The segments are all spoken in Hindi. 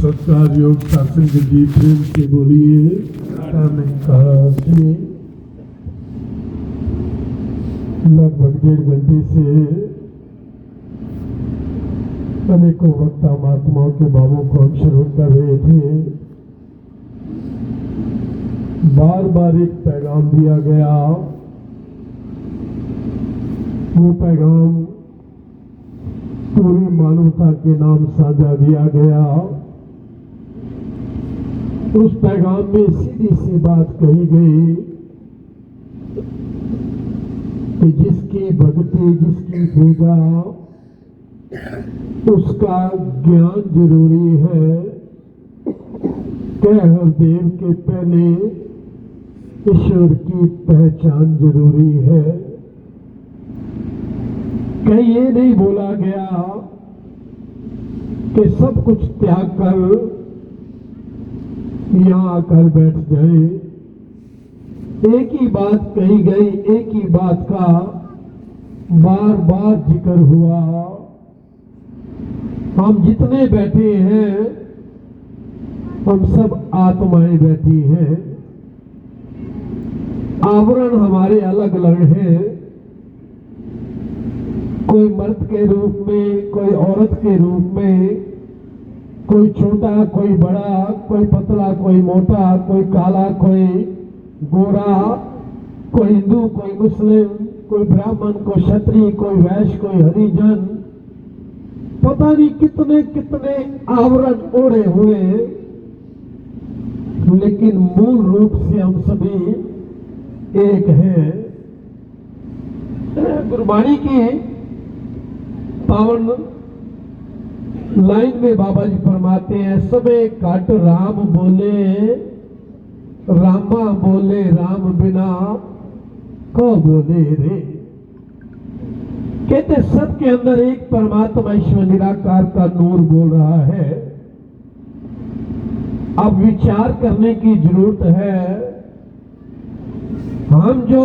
सत्कार योग सत्संग जी प्रेम से बोलिए। लगभग 1.5 घंटे से अनेकों वक्ता महात्माओं के भावों को हम श्रवण कर रहे थे। बार बार एक पैगाम दिया गया, वो पैगाम पूरी मानवता के नाम साझा दिया गया। उस पैगाम में सीधी सी बात कही गई कि जिसकी भक्ति, जिसकी पूजा, उसका ज्ञान जरूरी है। हर देव के पहले ईश्वर की पहचान जरूरी है। कहीं ये नहीं बोला गया कि सब कुछ त्याग कर यहां आकर बैठ जाए। एक ही बात कही गई, एक ही बात का बार बार जिक्र हुआ। हम जितने बैठे हैं, हम सब आत्माएं बैठी हैं। आवरण हमारे अलग अलग हैं। कोई मर्द के रूप में, कोई औरत के रूप में, कोई छोटा, कोई बड़ा, कोई पतला, कोई मोटा, कोई काला, कोई गोरा, कोई हिंदू, कोई मुस्लिम, कोई ब्राह्मण, कोई क्षत्रिय, कोई वैश्य, कोई हरिजन। पता नहीं कितने कितने आवरण ओढ़े हुए, लेकिन मूल रूप से हम सभी एक हैं। गुरबाणी की पावन लाइन में बाबा जी फरमाते हैं, सबे काट राम बोले, रामा बोले राम बिना को बोले रे। कहते सबके अंदर एक परमात्मा ईश्वर निराकार का नूर बोल रहा है। अब विचार करने की जरूरत है। हम जो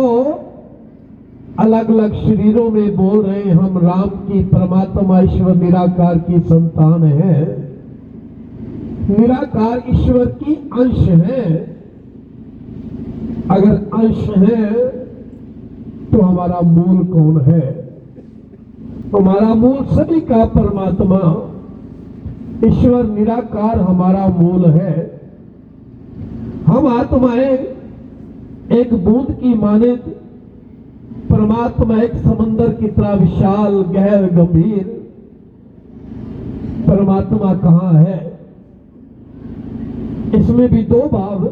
अलग अलग शरीरों में बोल रहे हैं, हम राम की, परमात्मा ईश्वर निराकार की संतान है। निराकार ईश्वर की अंश है। अगर अंश है तो हमारा मूल कौन है? हमारा मूल सभी का परमात्मा ईश्वर निराकार हमारा मूल है। हम आत्माएं एक बूंद की मानित, परमात्मा एक समंदर की तरह विशाल, गहर, गंभीर। परमात्मा कहां है? इसमें भी दो भाव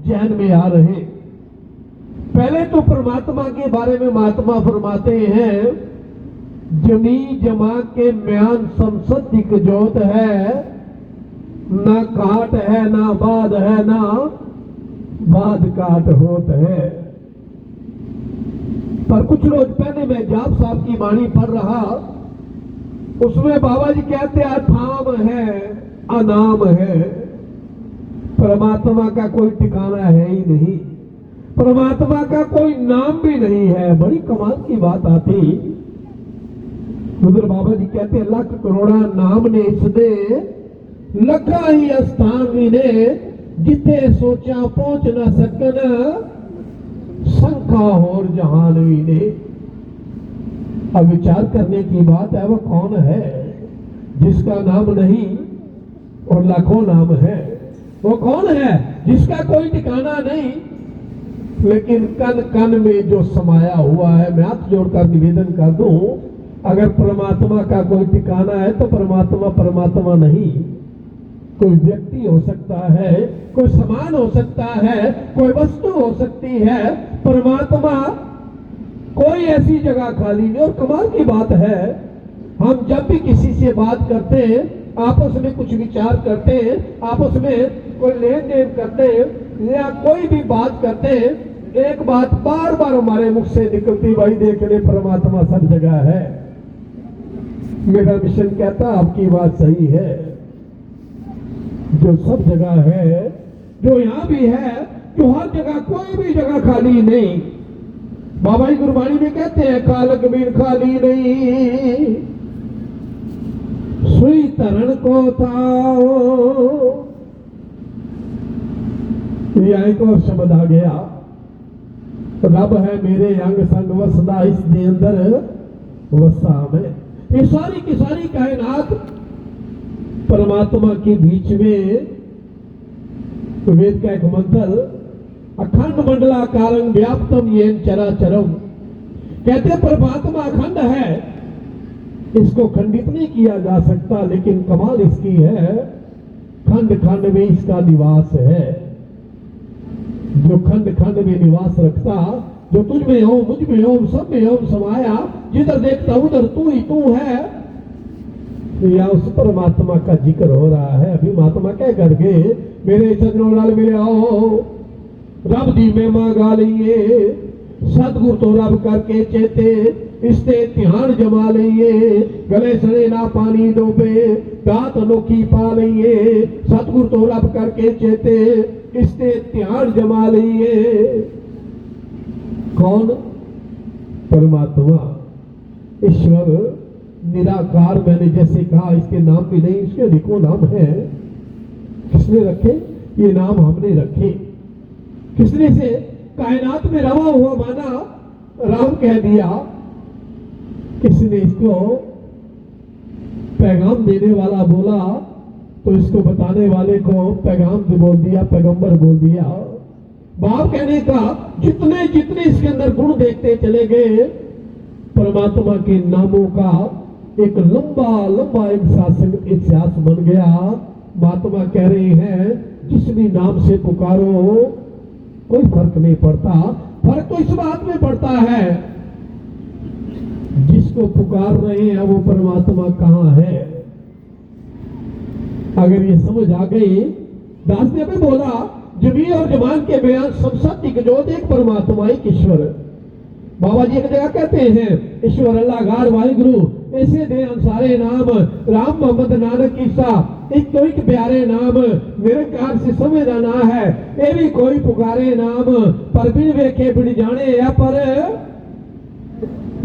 जहन में आ रहे। पहले तो परमात्मा के बारे में महात्मा फरमाते हैं, जमी जमा के म्यान संसद दिक जोत है, ना काट है ना बाद है, ना बाद काट होत है। पर कुछ रोज पहले मैं जाप साहब की वाणी पढ़ रहा, उसमें बाबा जी कहते हैं अथाम है, अनाम है। परमात्मा का कोई ठिकाना है ही नहीं, परमात्मा का कोई नाम भी नहीं है। बड़ी कमाल की बात आती। उधर बाबा जी कहते हैं, लख करोड़ा नाम ने इसदे, लखा ही स्थान ने, जिथे सोचा पहुंच न सकन, संखा और जहानवी ने। अब विचार करने की बात है, वह कौन है जिसका नाम नहीं और लाखों नाम है? वो कौन है जिसका कोई ठिकाना नहीं, लेकिन कन कन में जो समाया हुआ है? मैं हाथ जोड़कर निवेदन कर दूं, अगर परमात्मा का कोई ठिकाना है तो परमात्मा परमात्मा नहीं। कोई व्यक्ति हो सकता है, कोई सामान हो सकता है, कोई वस्तु हो सकती है। परमात्मा कोई ऐसी जगह खाली नहीं। और कमाल की बात है, हम जब भी किसी से बात करते हैं, आपस में कुछ विचार करते हैं, आपस में कोई लेन देन करते हैं या कोई भी बात करते हैं, एक बात बार बार हमारे मुख से निकलती, भाई देख ले परमात्मा सब जगह है। मेरा मिशन कहता आपकी बात सही है, जो सब जगह है, जो यहां भी है, जो हर जगह, कोई भी जगह खाली नहीं। बाबा जी गुरबाणी में कहते हैं, काल कबीर खाली नहीं, सुई तरन को थाओ, यह एक और शब्द आ गया, रब है मेरे अंग संग वसदा इस दे अंदर वसा में। ये सारी की सारी कायनात परमात्मा के बीच में, वेद का एक मंत्र, अखंड मंडलाकारं व्याप्तम येन चराचरम, कहते परमात्मा अखंड है, इसको खंडित नहीं किया जा सकता, लेकिन कमाल इसकी है खंड खंड में इसका निवास है। जो खंड खंड में निवास रखता, जो तुझ में हो मुझ में हो सब में हो समाया, जिधर देखता उधर तू ही तू है, या उस परमात्मा का जिक्र हो रहा है। अभी महात्मा कह करके मेरे सजनों लाल मेरे आओ रब दी में मांगा लिए, सतगुर तो रब करके चेते इसते ध्यान जमा लइए, गले सड़े ना पानी डोबे दात अनोखी पा लइए, सतगुर तो रब करके चेते इसते ध्यान जमा लइए। कौन? परमात्मा, ईश्वर, निराकार। मैंने जैसे कहा इसके नाम भी नहीं, इसके अनेकों नाम है। किसने रखे? ये नाम हमने रखे। किसने से? कायनात में रवा हुआ माना राम कह दिया, किसने इसको पैगाम देने वाला बोला तो इसको बताने वाले को पैगाम बोल दिया, पैगंबर बोल दिया। बाप कहने का जितने जितने इसके अंदर गुण देखते चले गए, परमात्मा के नामों का एक लंबा लंबा इतिहास बन गया। महात्मा कह रहे हैं जिस भी नाम से पुकारो कोई फर्क नहीं पड़ता। फर्क तो इस बात में पड़ता है जिसको पुकार रहे हैं वो परमात्मा कहां है। अगर ये समझ आ गई, दास ने भी बोला जमीन और जमान के बयान सब सत्य के जो एक परमात्मा एक ईश्वर। बाबा जी एक जगह कहते हैं ईश्वर अल्लाह गार वाहिगुरु ऐसे दे सारे नाम, राम मोहम्मद नानक ईसा एक तो एक प्यारे नाम, निरंकार से समझ आना है ये भी कोई पुकारे नाम, पर बिन वेखे बिन जाने या पर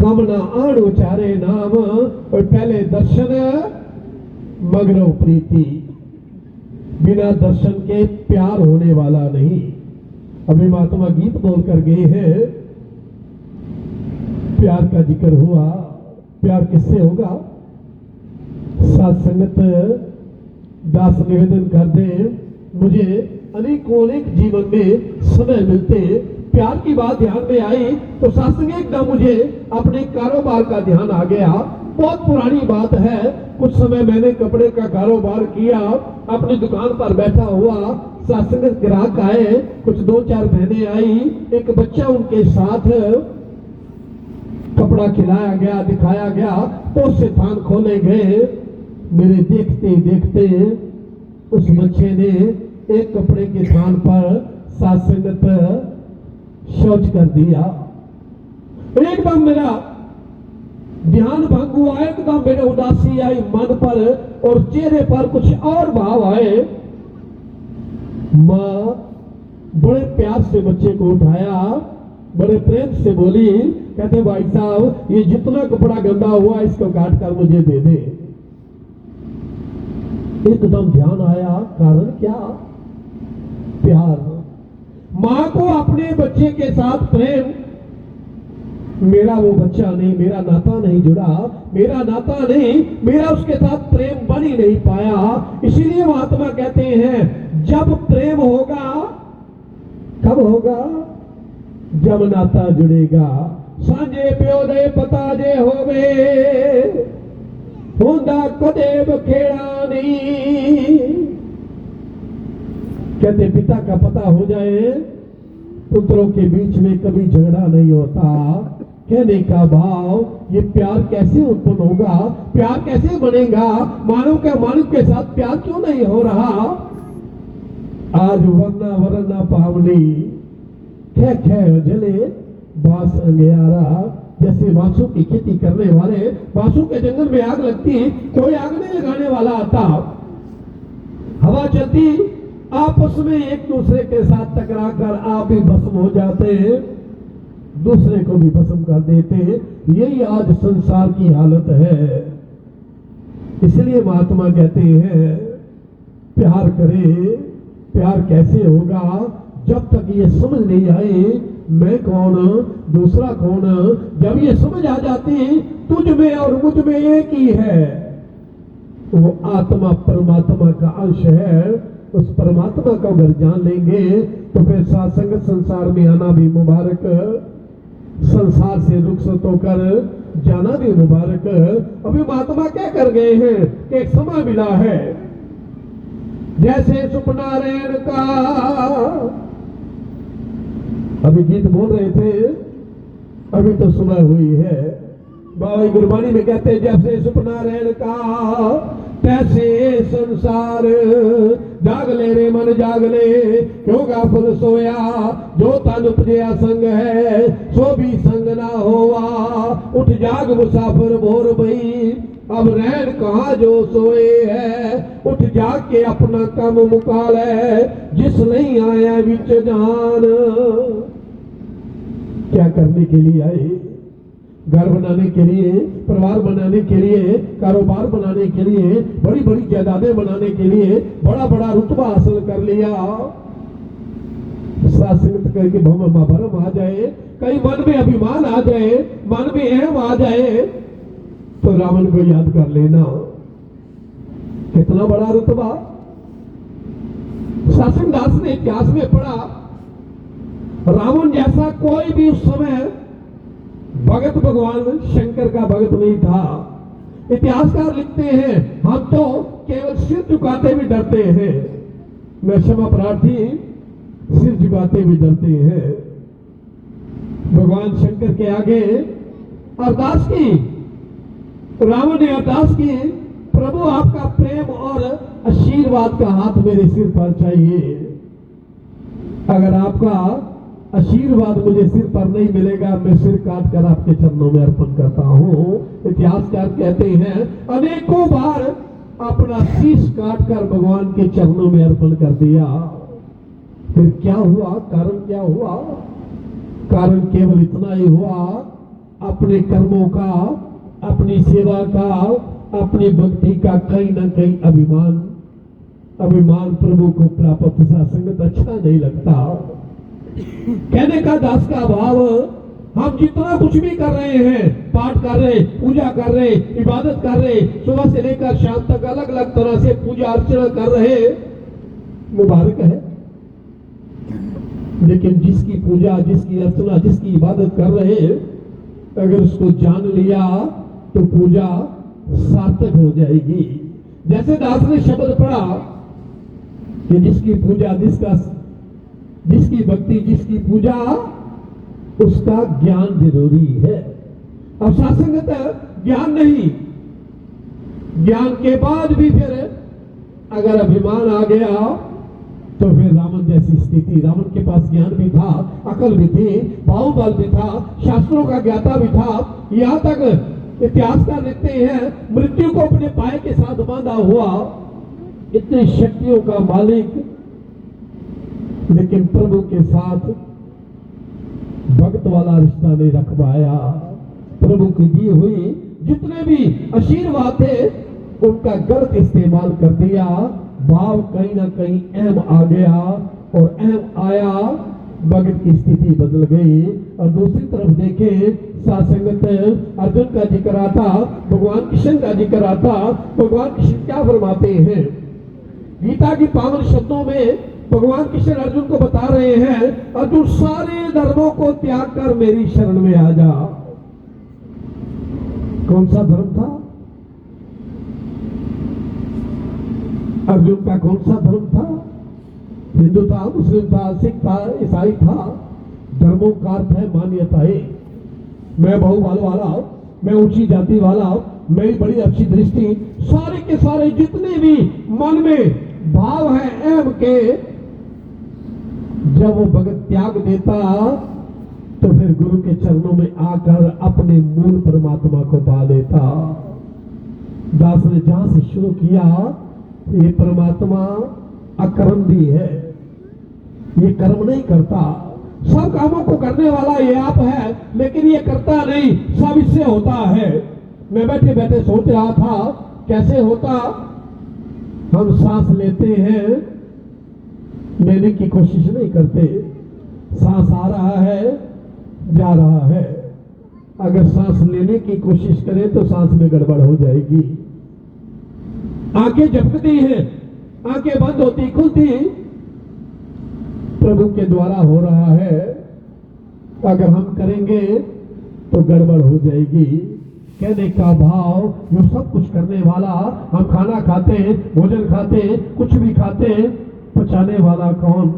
कम ना आण उचारे नाम। और पहले दर्शन मगरो प्रीति, बिना दर्शन के प्यार होने वाला नहीं। अभी महात्मा गीत बोल कर गए हैं, प्यार का जिक्र हुआ। प्यार किससे होगा? साथ संगत दास निवेदन कर दे, मुझे अनेकों अनेक जीवन में समय मिलते प्यार की बात ध्यान में आई तो सात्संग एकदम मुझे अपने कारोबार का ध्यान आ गया। बहुत पुरानी बात है, कुछ समय मैंने कपड़े का कारोबार किया, अपनी दुकान पर बैठा हुआ, सात्संग ग्राहक आए, कुछ 2-4 बहनें आई, एक बच्चा उनके साथ, कपड़ा खिलाया गया, दिखाया गया, तो से थान खोले गए। मेरे देखते देखते उस बच्चे ने एक कपड़े के थान पर सात्संगत शौच कर दिया। एकदम मेरा ध्यान भंग हुआ, एकदम मेरे उदासी आई मन पर और चेहरे पर कुछ और भाव आए। मां बड़े प्यार से बच्चे को उठाया, बड़े प्रेम से बोली, कहते भाई साहब ये जितना कपड़ा गंदा हुआ इसको काट कर मुझे दे दे। एकदम ध्यान आया, कारण क्या? प्यार। मां को अपने बच्चे के साथ प्रेम, मेरा वो बच्चा नहीं, मेरा नाता नहीं जुड़ा, मेरा नाता नहीं, मेरा उसके साथ प्रेम बन ही नहीं पाया। इसीलिए महात्मा कहते हैं जब प्रेम होगा, कब होगा? जब नाता जुड़ेगा। सांझे प्यो दे पता जे होवे, होंदा कदे बखेड़ा नहीं। कहते पिता का पता हो जाए, पुत्रों के बीच में कभी झगड़ा नहीं होता। कहने का भाव ये प्यार कैसे उत्पन्न होगा, प्यार कैसे बनेगा? मानव का मानव के साथ प्यार क्यों नहीं हो रहा? आज वरना वरना पावनी खे खे जले बांस अंगियारा। जैसे बांसों की खेती करने वाले, बांसों के जंगल में आग लगती, कोई आग नहीं लगाने वाला आता, हवा चलती, आपस में एक दूसरे के साथ टकरा कर आप भी भस्म हो जाते, दूसरे को भी भस्म कर देते। यही आज संसार की हालत है। इसलिए महात्मा कहते हैं प्यार करे। प्यार कैसे होगा? जब तक ये समझ नहीं आए मैं कौन दूसरा कौन, जब ये समझ आ जाती तुझ में और मुझ में एक ही है, वो आत्मा परमात्मा का अंश है, उस परमात्मा को अगर जान लेंगे तो फिर सत्संग संसार में आना भी मुबारक, संसार से रुखसत होकर जाना भी मुबारक। अभी महात्मा क्या कर गए हैं कि एक समय मिला है, जैसे सुपनारायण का अभी गीत बोल रहे थे, अभी तो सुना हुई है, बाबा गुरबानी में कहते हैं जैसे सुपनारायण का तैसे संसार, जाग ले रे मन जाग ले, क्यों गाफिल सोया, जो तन उपजया संग है, सो भी संग ना होवा, उठ जाग मुसाफिर भोर भई, अब रैन कहाँ जो सोए है, उठ जाग के अपना काम मुका ले, जिस नहीं आया विच जान। क्या करने के लिए आए? घर बनाने के लिए, परिवार बनाने के लिए, कारोबार बनाने के लिए, बड़ी बड़ी जायदादें बनाने के लिए, बड़ा बड़ा रुतबा हासिल कर लिया, सासंगत करके भरम आ जाए, कहीं मन में अभिमान आ जाए, मन में अहम आ जाए, तो रावण को याद कर लेना, कितना बड़ा रुतबा। शासन दास ने इतिहास में पढ़ा, रावण जैसा कोई भी उस समय भगत भगवान शंकर का भगत नहीं था। इतिहासकार लिखते हैं हम तो केवल सिर झुकाते भी डरते हैं, मैं क्षमा प्रार्थी, सिर झुकाते भी डरते हैं। भगवान शंकर के आगे अरदास की, रावण ने अरदास की, प्रभु आपका प्रेम और आशीर्वाद का हाथ मेरे सिर पर चाहिए, अगर आपका आशीर्वाद मुझे सिर पर नहीं मिलेगा, मैं सिर काट कर आपके चरणों में अर्पण करता हूं। इतिहासकार कहते हैं अनेकों बार अपना शीश काट कर भगवान के चरणों में अर्पण कर दिया। फिर क्या हुआ? कारण क्या हुआ? कारण केवल इतना ही हुआ, अपने कर्मों का, अपनी सेवा का, अपनी भक्ति का कहीं ना कहीं अभिमान प्रभु को प्राप्त संगत अच्छा नहीं लगता। कहने का दास का भाव, हम जितना कुछ भी कर रहे हैं, पाठ कर रहे, पूजा कर रहे, इबादत कर रहे, सुबह से लेकर शाम तक अलग अलग तरह से पूजा अर्चना कर रहे, मुबारक है, लेकिन जिसकी पूजा, जिसकी अर्चना, जिसकी इबादत कर रहे, अगर उसको जान लिया तो पूजा सार्थक हो जाएगी। जैसे दास ने शब्द पढ़ा कि जिसकी पूजा, जिसकी भक्ति, जिसकी पूजा, उसका ज्ञान जरूरी है। अब सत्संगत ज्ञान नहीं, ज्ञान के बाद भी फिर अगर अभिमान आ गया तो फिर रावण जैसी स्थिति। रावण के पास ज्ञान भी था, अकल भी थी, बाहुबल भी था, शास्त्रों का ज्ञाता भी था, यहां तक इतिहासकार लिखते हैं मृत्यु को अपने पाए के साथ बांधा हुआ, इतनी शक्तियों का मालिक, लेकिन प्रभु के साथ भक्त वाला रिश्ता नहीं रख पाया। प्रभु की दी हुई जितने भी आशीर्वाद थे उनका गलत इस्तेमाल कर दिया, भाव कहीं ना कहीं अहम आ गया, और अहम आया, भगत की स्थिति बदल गई। और दूसरी तरफ देखे सासंगत अर्जुन का जिक्र आता, भगवान कृष्ण का जिक्र आता, भगवान कृष्ण क्या फरमाते हैं गीता की पावन शब्दों में? भगवान कृष्ण अर्जुन को बता रहे हैं, अर्जुन सारे धर्मों को त्याग कर मेरी शरण में आ जा। कौन सा धर्म था अर्जुन का? कौन सा धर्म था? हिंदू था, मुस्लिम था, सिख था, ईसाई था। धर्मों का अर्थ है मान्यताएं। मैं बहुबल वाला, मैं ऊंची जाति वाला, मेरी बड़ी अच्छी दृष्टि, सारे के सारे जितने भी मन में भाव है अहम के, जब वो भगत त्याग देता तो फिर गुरु के चरणों में आकर अपने मूल परमात्मा को पा लेता। दास ने जहां से शुरू किया, ये परमात्मा अकर्म भी है, ये कर्म नहीं करता, सब कामों को करने वाला ये आप है, लेकिन ये करता नहीं, सब इससे होता है। मैं बैठे बैठे सोच रहा था कैसे होता, हम सांस लेते हैं लेने की कोशिश नहीं करते। सांस आ रहा है, जा रहा है। अगर सांस लेने की कोशिश करें तो सांस में गड़बड़ हो जाएगी। आंखें झपकती हैं, आंखें बंद होती खुलती, प्रभु के द्वारा हो रहा है। अगर हम करेंगे तो गड़बड़ हो जाएगी। कहने का भाव, जो सब कुछ करने वाला, हम खाना खाते हैं, भोजन खाते हैं, कुछ भी खाते हैं, पचाने वाला कौन?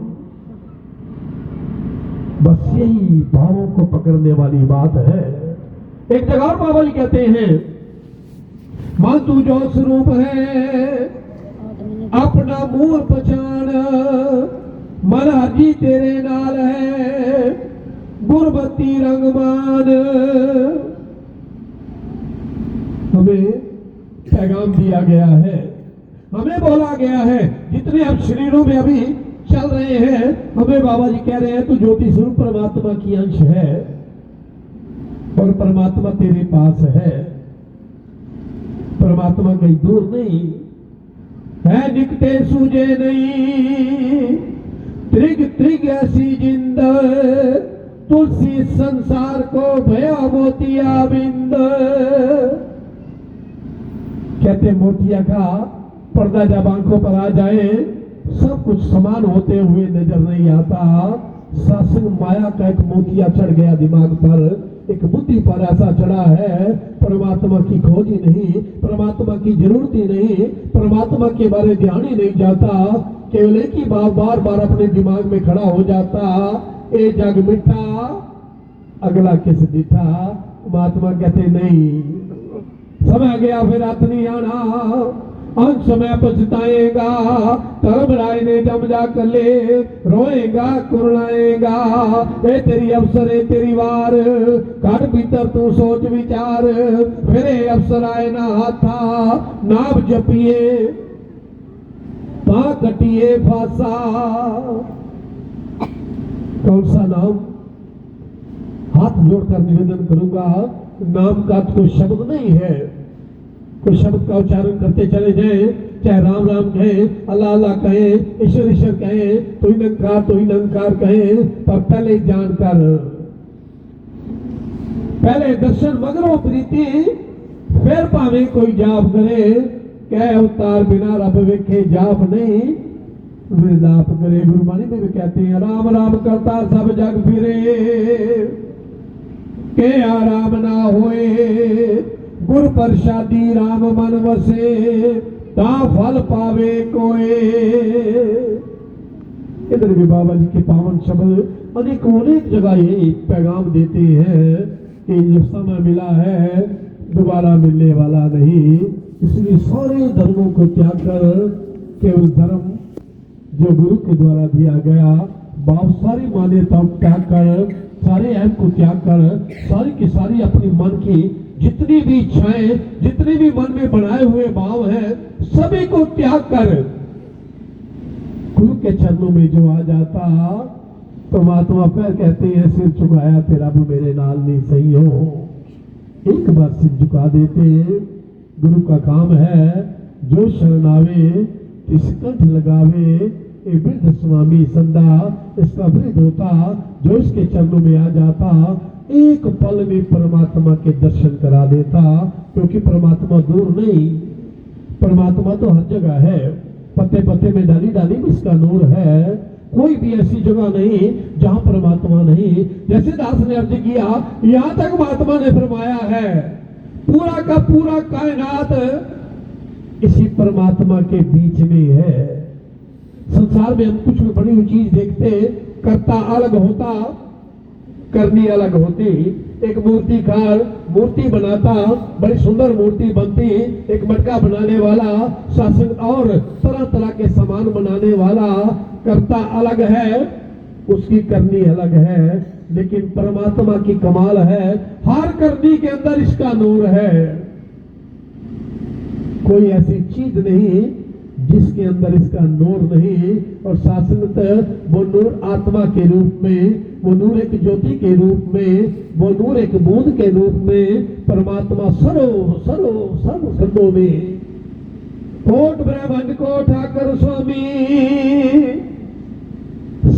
बस यही भावों को पकड़ने वाली बात है। एक जगह और बाबा जी कहते हैं, मां तू जो स्वरूप है अपना मुंह पहचान, मन हजी तेरे नाल है गुरबती रंगमान। हमें पैगाम दिया गया है, हमें बोला गया है, जितने हम शरीरों में अभी चल रहे हैं, हमें बाबा जी कह रहे हैं तू ज्योति स्वरूप परमात्मा की अंश है और परमात्मा तेरे पास है। परमात्मा कहीं दूर नहीं है, निकटे सूझे नहीं, त्रिग त्रिग ऐसी जिंद, तुलसी संसार को भया मोतिया बिंद। कहते मोतिया का पर्दा जब आंखों पर आ जाए सब कुछ समान होते हुए नजर नहीं आता। सासंग माया का एक मोतिया चढ़ गया दिमाग पर, एक बुद्धि पर ऐसा चढ़ा है, परमात्मा की खोज ही नहीं, परमात्मा की जरूरत ही नहीं, परमात्मा के बारे ध्यान ही नहीं जाता। केवल एक ही बार बार बार अपने दिमाग में खड़ा हो जाता, ए जग मिठा अगला किस दिठा। महात्मा कहते नहीं, समय गया फिर हाथ नहीं आना, अंत समय पछताएगा, धर्म राय ने जम जा कले, रोएगा कुरलाएगा। ए तेरी अवसर है तेरी वार, काट भीतर तू सोच विचार, फिर अवसर आए ना हाथा, नाम जपिए ता कटिए फासा। कौन सा नाम? हाथ जोड़कर निवेदन करूंगा, नाम का कोई शब्द नहीं है। कोई शब्द का उच्चारण करते चले जाए, चाहे राम राम कहे, अल्लाह अल्लाह कहे, ईश्वर ईश्वर कहे, तो ही निरंकार कहे, पर पहले जानकर, पहले दर्शन मगरों प्रीति, फिर पावे कोई जाप करे। कह अवतार बिना रब वेखे जाप नहीं, विलाप करे। गुरबाणी में भी कहते हैं, राम राम करता सब जग फिरे, के आराम ना होए, गुर प्रसादी राम मन वसे, ता फल पावे कोए। इधर भी बाबा जी के पावन शब्द अनेक जगह ये पैगाम देते हैं कि जो समय मिला है दोबारा मिलने वाला नहीं। इसलिए सारे धर्मों को त्याग कर केवल धर्म जो गुरु के द्वारा दिया गया, बाप सारी मान्यताओं त्याग कर, सारे ऐप को त्याग कर, सारी की सारी अपनी मन की जितनी भी इच्छाएं, जितने भी मन में बनाए हुए भाव हैं, सभी को त्याग कर गुरु के चरणों में जो आ जाता, परमात्मा फिर कहते हैं सिर झुकाया तेरा भी मेरे नाल नहीं सही हो। एक बार सिर झुका देते, गुरु का काम है, जो शरणावे तिस कंठ लगावे, ए वृद्ध स्वामी संदा इसका वृद्ध होता, जो इसके चरणों में आ जाता, एक पल में परमात्मा के दर्शन करा देता। क्योंकि परमात्मा दूर नहीं, परमात्मा तो हर जगह है, पत्ते पत्ते में डाली डाली में इसका नूर है। कोई भी ऐसी जगह नहीं जहां परमात्मा नहीं। जैसे दास ने अर्ज किया, यहां तक महात्मा ने फरमाया है, पूरा का पूरा कायनात इसी परमात्मा के बीच में है। संसार में हम कुछ भी बड़ी हुई चीज देखते, करता अलग होता, करनी अलग होती। एक मूर्तिकार मूर्ति बनाता, बड़ी सुंदर मूर्ति बनती, एक मटका बनाने वाला, शासन और तरह तरह के सामान बनाने वाला, करता अलग है, उसकी करनी अलग है। लेकिन परमात्मा की कमाल है, हर करनी के अंदर इसका नूर है। कोई ऐसी चीज नहीं जिसके अंदर इसका नूर नहीं। और शासनत वो नूर आत्मा के रूप में, वो नूर एक ज्योति के रूप में, वो नूर एक बूंद के रूप में, परमात्मा सर्व खंडों में। कोट ब्रह्मांड को ठाकर स्वामी,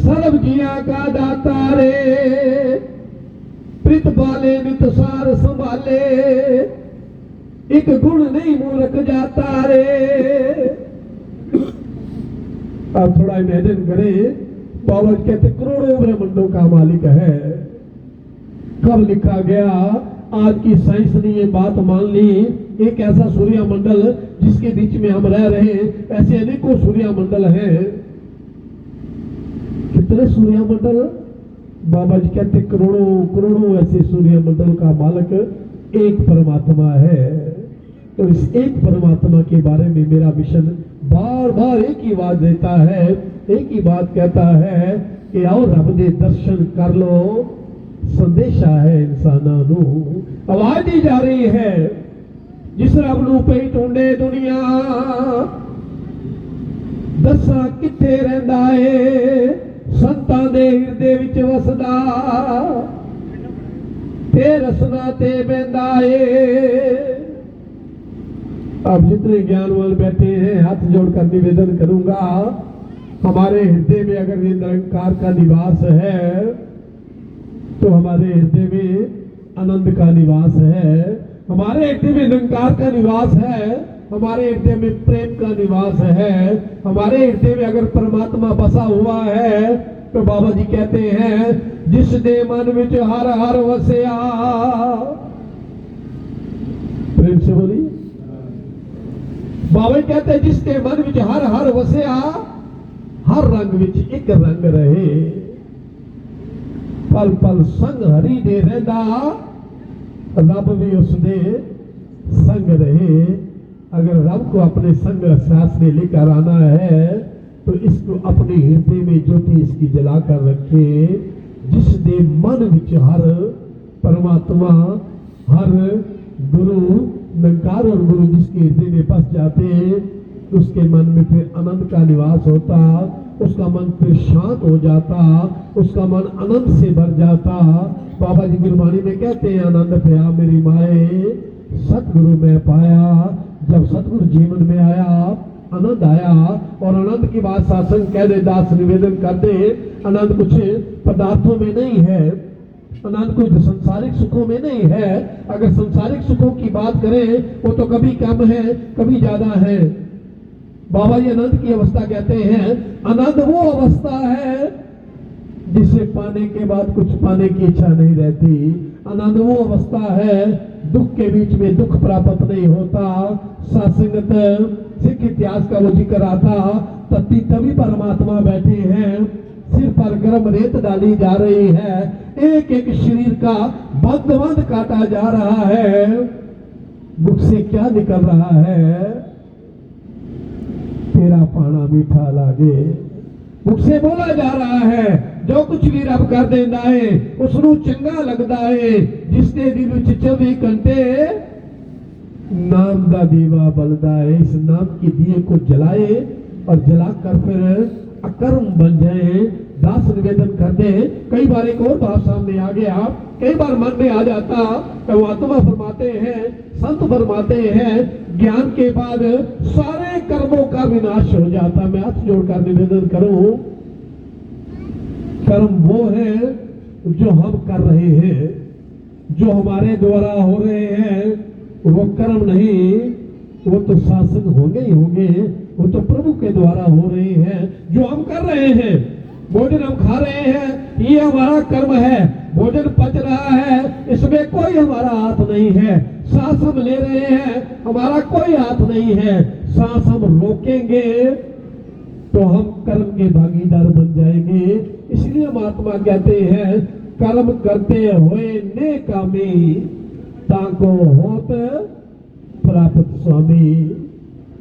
सर्व जिया का दाता रे, प्रीत बाले नित सार संभाले, एक गुण नहीं मूर्ख जाता रे। आप थोड़ा इमेजिन करें, बाबा जी कहते करोड़ों ब्रह्मांडों का मालिक है। कब लिखा गया? आज की साइंस ने ये बात मान ली, एक ऐसा सूर्य मंडल जिसके बीच में हम रह रहे हैं, ऐसे अनेकों सूर्य मंडल हैं। कितने सूर्य मंडल? बाबा जी कहते करोड़ों करोड़ों ऐसे सूर्य मंडल का मालिक एक परमात्मा है। तो इस एक परमात्मा के बारे में मेरा मिशन बार बार एक ही बात देता है, एक ही बात कहता है कि आओ रब दे दर्शन कर लो। संदेशा है इंसानां नू, आवाज दी जा रही है, जिस रब नू पे ढूंढे दुनिया, दसा किथे रहिंदा है, संतां दे हिरदे विच वसदा, ते रसना ते बहिंदा है। अब जितने ज्ञानवान बैठे हैं, हाथ जोड़कर निवेदन करूंगा, हमारे हृदय में अगर ये निरंकार का निवास है तो हमारे हृदय में आनंद का निवास है, हमारे हृदय में निरंकार का निवास है, हमारे हृदय में प्रेम का निवास है, हमारे हृदय में अगर परमात्मा बसा हुआ है तो बाबा जी कहते हैं जिस दे मन विच हर हर वसिया। प्रेम से बोलिए। बाबा जी कहते हैं जिस दे मन विच हर हर वसिया, हर रंग विच एक रंग रहे, पल पल संग हरि दे रहिंदा, रब भी उसदे संग रहे। अगर रब को अपने संग एहसास में लेकर आना है तो इसको अपने हृदय में ज्योति इसकी जला कर रखे। जिस दे मन विच हर परमात्मा, हर गुरु निरंकार और गुरु जिसके हृदय में बस जाते, उसके मन में फिर आनंद का निवास होता, उसका मन फिर शांत हो जाता, उसका मन आनंद से भर जाता। बाबा जी गुरबाणी में कहते हैं आनंद पया मेरी माए, सतगुरु में पाया। जब सतगुरु जीवन में आया, आनंद आया, और आनंद की बात शासन कह दे, दास निवेदन कर दे, आनंद कुछ पदार्थों में नहीं है, आनंद कुछ संसारिक सुखों में नहीं है। अगर संसारिक सुखों की बात करें वो तो कभी कम है कभी ज्यादा है। बाबा जी आनंद की अवस्था कहते हैं, आनंद वो अवस्था है जिसे पाने के बाद कुछ पाने की इच्छा नहीं रहती। आनंद वो अवस्था है दुख के बीच में दुख प्राप्त नहीं होता। सत्संगत सिख इतिहास का वो जिक्र आता, तभी परमात्मा बैठे हैं, सिर पर गर्म रेत डाली जा रही है, एक एक शरीर का बंद बंद काटा जा रहा है। मुख से क्या निकल रहा है? तेरा पाना मीठा लागे। मुख से बोला जा रहा है जो कुछ भी रब कर देता है उसनू चंगा लगता है, जिसने दिल विच 24 घंटे नाम का दीवा बलदा है। इस नाम के दिए को जलाए और जलाकर फिर अकर्म बन जाए। दास निवेदन कर दे। कई बार एक और बात सामने आ गया, कई बार मन में आ जाता, परमात्मा फरमाते हैं, संत फरमाते हैं, ज्ञान के बाद सारे कर्मों का विनाश हो जाता। मैं हाथ जोड़कर निवेदन करूं, कर्म वो है जो हम कर रहे हैं, जो हमारे द्वारा हो रहे हैं, वो कर्म नहीं, वो तो शासन होंगे ही होंगे, वो तो प्रभु के द्वारा हो रहे हैं। जो हम कर रहे हैं, भोजन हम खा रहे हैं, ये हमारा कर्म है। भोजन पच रहा है, इसमें कोई हमारा हाथ नहीं है। सांस हम ले रहे हैं, हमारा कोई हाथ नहीं है। सांस हम रोकेंगे तो हम कर्म के भागीदार बन जाएंगे। इसलिए महात्मा कहते हैं, कर्म करते हुए नेकामी, ताको होत प्राप्त स्वामी।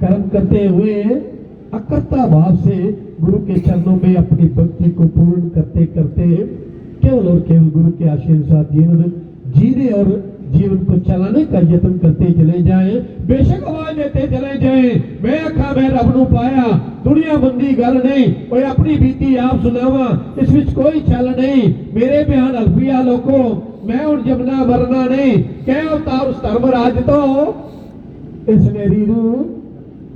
कर्म करते हुए अकर्ता भाव से गुरु के चरणों में अपनी भक्ति को पूर्ण करते करते केवल और केवल गुरु के आशीर्वाद के साथ जीवन जीने और जीवन को चलाने का यत्न करते चले जाएं। बेशक आवाज देते चले जाएं, मैं आखा मैं रब नू पाया, दुनिया बंदी गल नहीं, कोई अपनी बीती आप सुनावा, इस विच कोई छल नहीं। मेरे बयान अल्फिया लोको, मैं और जमना मरना नहीं। कह अवतार उस धर्मराज तो इस मेरी रू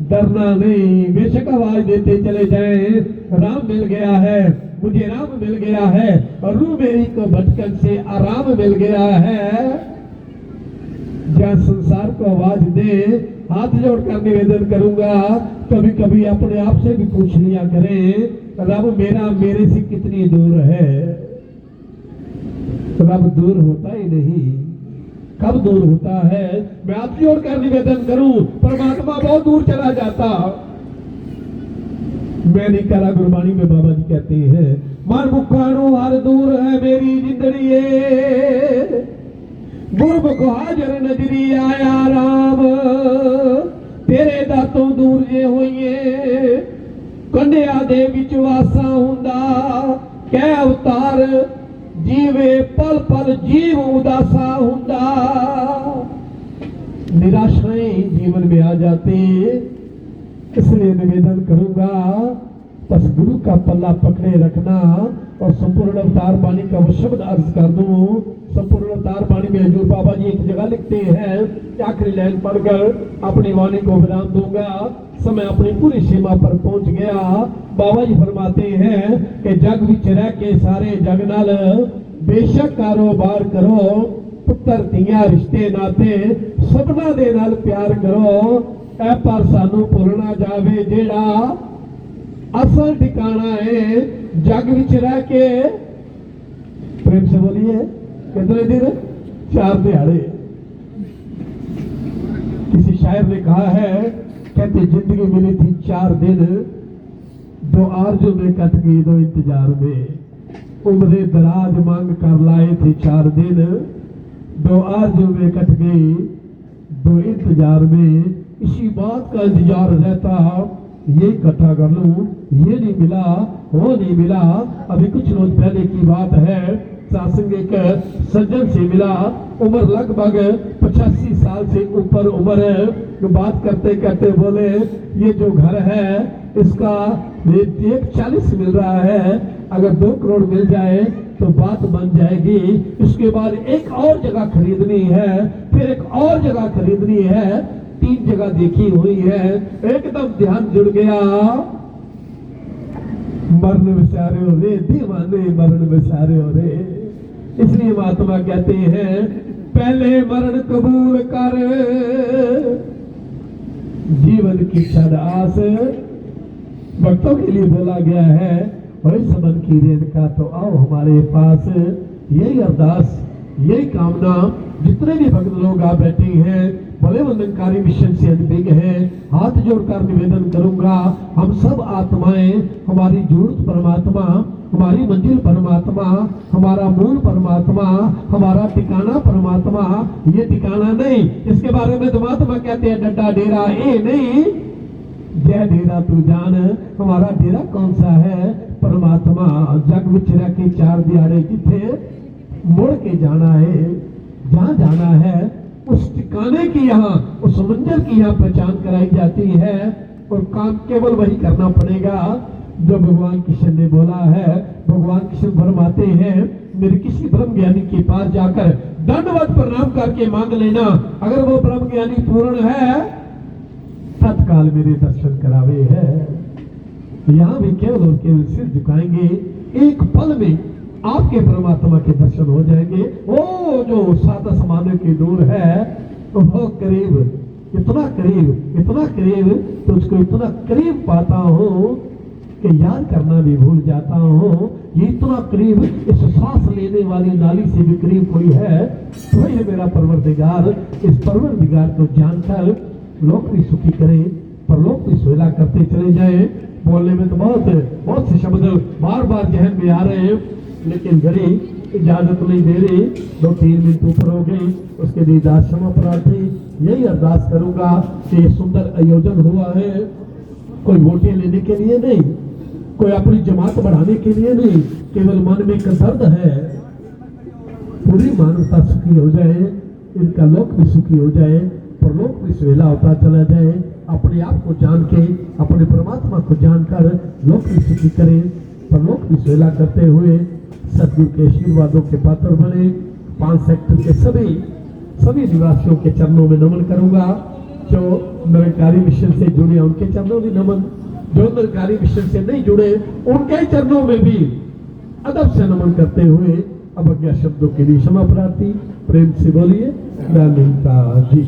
डरना नहीं, बेशक आवाज देते चले जाएं, राम मिल गया है, मुझे राम मिल गया है, और रूह मेरी को भटकन से आराम मिल गया है। जहाँ संसार को आवाज दे, हाथ जोड़कर निवेदन करूंगा, कभी कभी अपने आप से भी पूछ लिया करें, रब मेरा मेरे से कितनी दूर है। रब दूर होता ही नहीं, कब दूर होता है? मैं हाथ जोड़कर निवेदन करूं, परमात्मा बहुत दूर चला जाता। मैं नहीं करा, गुरबाणी में बाबा जी कहते हैं, मन मुखाणो हर दूर है मेरी जिंदड़िए, गुरमुख हाजर नजरी आया राम, तेरे दातों दूर जे होइए, कंडिया दे विच वासा हुंदा, कै अवतार जीवे पल पल जीव उदासा हुंदा। निराशाएं जीवन में आ जाती, इसलिए निवेदन करूंगा, बस गुरु का पल्ला पकड़े रखना। और संपूर्ण अवतार बाणी का वो शब्द अर्ज कर दूं। संपूर्ण अवतार बाणी में हजूर बाबा जी एक जगह लिखते हैं, आखिरी लाइन पढ़कर अपनी वाणी को विराम दूंगा। समय अपनी पूरी सीमा पर पहुंच गया। बाबा जी फरमाते हैं कि जग विच रह के सारे जग नाल बेशक कारोबार करो, पुत्र धीया रिश्ते नाते सबना दे नाल प्यार करो, ऐ पर सानू भुल ना जावे जेड़ा असल ठिकाना है जग विच रह के। प्रेम से बोलिए, कितने दिन? 4 दिहाड़े। किसी शायर ने कहा है, कहते जिंदगी मिली थी 4 दिन, 2 आरज़ू में कट गई 2 इंतजार में, उम्रे दराज मांग कर लाए थे 4 दिन, 2 आरज़ू में कट गई 2 इंतजार में। इसी बात का इंतजार रहता, ये इकट्ठा कर लूं, ये नहीं मिला, वो नहीं मिला। अभी कुछ रोज पहले की बात है, सासंग एक सज्जन से मिला, उम्र लगभग 85 साल से ऊपर उम्र है। बात करते करते बोले, ये जो घर है इसका 140 मिल रहा है, अगर 2 करोड़ मिल जाए तो बात बन जाएगी। इसके बाद एक और जगह खरीदनी है, फिर एक और जगह खरीदनी है, 3 जगह देखी हुई है। एकदम ध्यान जुड़ गया, मरण बेचारे हो रे दीवाने, मरण बेचारे हो रे। इसलिए महात्मा कहते हैं, पहले मरण कबूल कर, जीवन की छड़ आस। भक्तों के लिए बोला गया है, वही सबन की रेत का तो आओ हमारे पास। यही अरदास, यही कामना जितने भी भक्त लोग आ बैठे हैं, भले वंदनकारी मिशन से अनभिज्ञ है, हाथ जोड़कर निवेदन करूंगा, हम सब आत्माएं, हमारी जरूरत परमात्मा, हमारी मंजिल परमात्मा, हमारा मूल परमात्मा, हमारा ठिकाना परमात्मा। ये ठिकाना नहीं, इसके बारे में तो महात्मा कहते हैं, डड्डा डेरा ए नहीं, जय डेरा तू जान। हमारा डेरा कौन सा है? परमात्मा। जग विच रह के 4 दिहाड़े जिथे मुड़ के जाना है, जहाँ जाना है उस ठिकाने की, यहाँ उस मंजिल की यहाँ पहचान कराई जाती है। और काम केवल वही करना पड़ेगा जो भगवान कृष्ण ने बोला है। भगवान कृष्ण फरमाते हैं, मेरे किसी ब्रह्म ज्ञानी के पास जाकर दंडवत प्रणाम करके मांग लेना, अगर वो ब्रह्म ज्ञानी पूर्ण है तत्काल मेरे दर्शन करावे है। यहाँ भी केवल और केवल सिर झुकाएंगे, एक पल में आपके परमात्मा के दर्शन हो जाएंगे। वो जो 7 आसमानों की दूर है, वो करीब, इतना करीब तुझको इतना करीब पाता हूँ कि याद करना भी भूल जाता हूँ। ये इतना करीब, इस सांस लेने वाली नाली से भी करीब कोई है तो ये मेरा परवरदिगार। इस परवरदिगार को जानकर लोग भी सुखी करे, पर लोग भी सुहेला करते चले जाए। बोलने में तो बहुत से शब्द बार बार जहन में आ रहे हैं, लेकिन घड़ी इजाजत नहीं दे रही। 2-3 मिनट ऊपर हो गई, उसके लिए क्षमा प्रार्थी। यही अरदास करूंगा कि सुंदर आयोजन हुआ है, कोई वोटें लेने के लिए नहीं, कोई अपनी जमात बढ़ाने के लिए नहीं, केवल मन में एक दर्द है। पूरी मानवता सुखी हो जाए, इनका लोक भी सुखी हो जाए, परलोक भी सुहेला होता चला जाए। अपने आप को जान के, अपने परमात्मा को जानकर लोक भी सुखी करें, परलोक भी सुहेला करते हुए सतगुरु के आशीर्वादों के पात्र बने। 5 सेक्टर के सभी निवासियों के चरणों में नमन करूंगा। जो निरंकारी मिशन से जुड़े हैं उनके चरणों में नमन, जो निरंकारी मिशन से नहीं जुड़े उनके चरणों में भी अदब से नमन करते हुए अवज्ञा शब्दों के लिए क्षमा प्रार्थी। प्रेम से बोलिए ललिता जी।